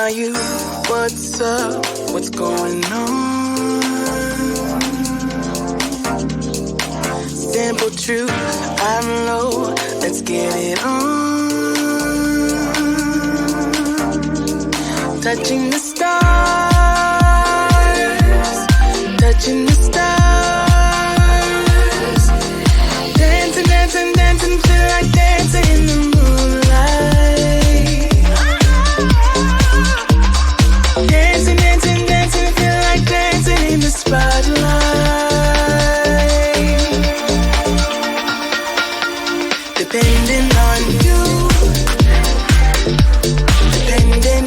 are you? What's up? What's going on? Simple truth, I'm low, let's get it on. Touching the stars, touching the stars. Dancing, dancing, dancing, feel like dancing in the moonlight. Dancing, dancing, dancing, feel like dancing in the spotlight. Depending on you, depending.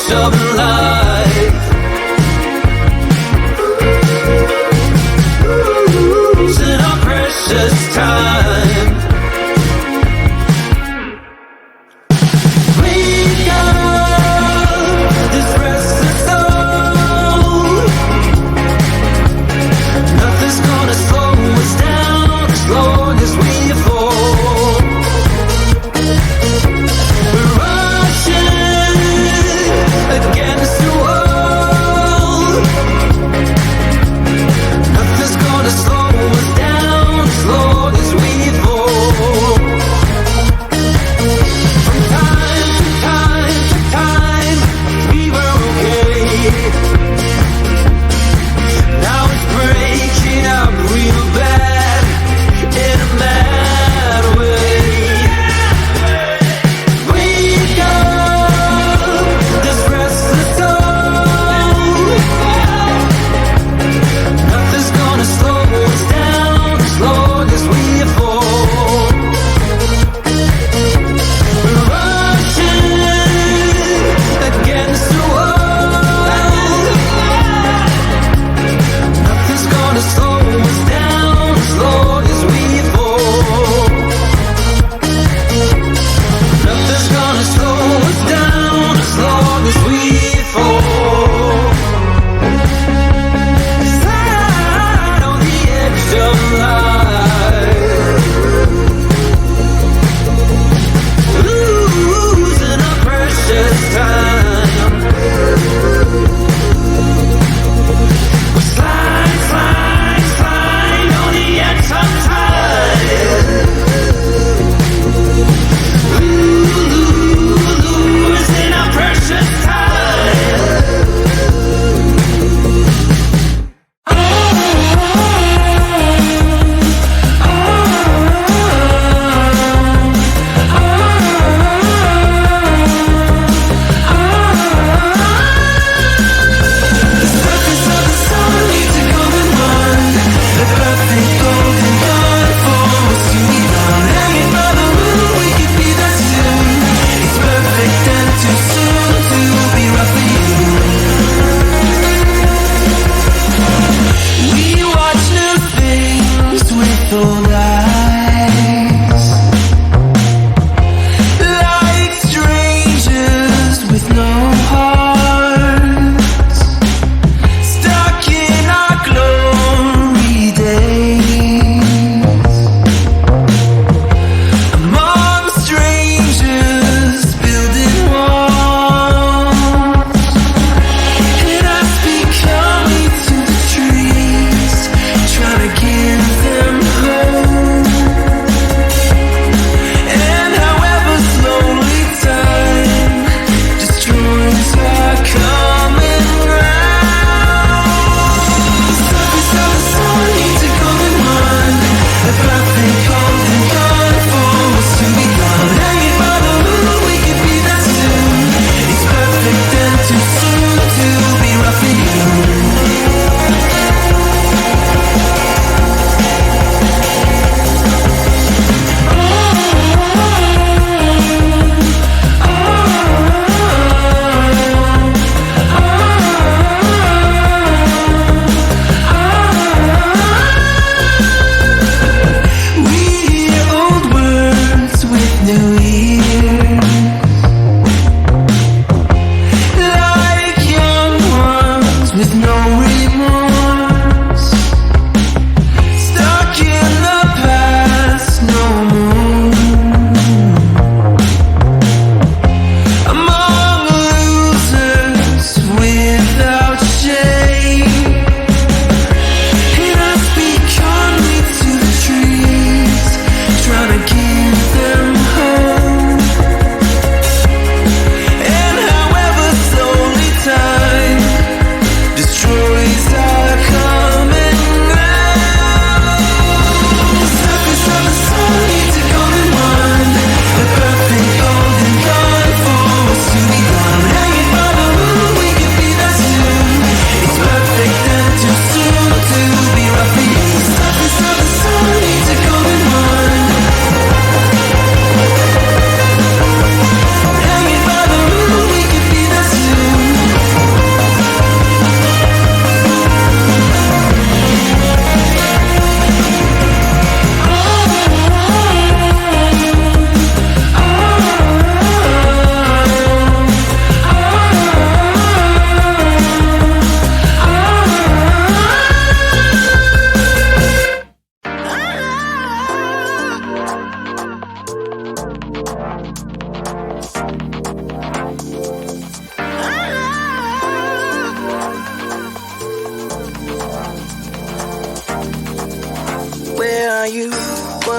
rush of life. In our precious time, wake up this restless soul. Nothing's gonna slow us down as long as we fall. We're rushing again.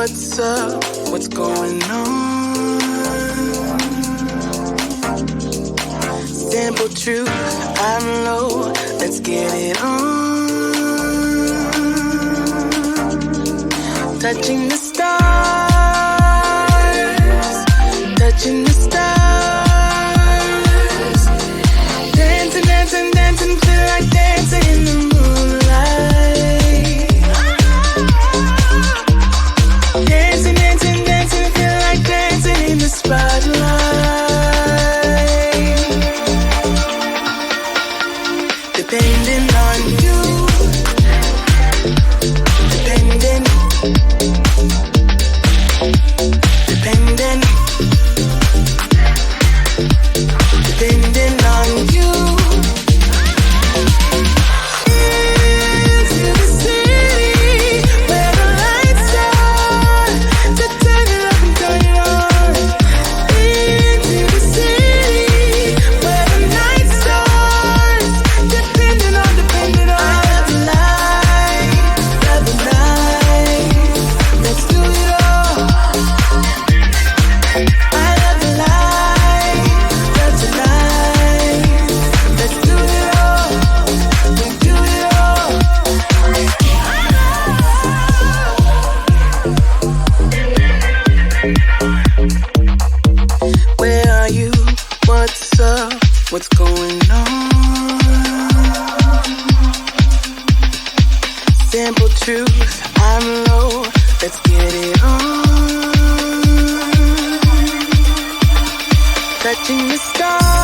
what's up, what's going on. Simple truth, I'm low, let's get it on. Touching the stars, touching the stars. Dancing, dancing, dancing, feel like dancing in the moonlight. Dancing, dancing, dancing, feel like dancing in the spotlight. Depending on you, depending, depending, depending on you. Into the city where the lights are, to turn it up and turn it on. Into the city where the night starts, depending on, depending on. I love the light, love the night. Let's do it all. I love the light, love the night. Let's do it all. We do it all. Where are you? What's up? What's going on? Simple truth, I'm low, let's get it on. Touching the stars.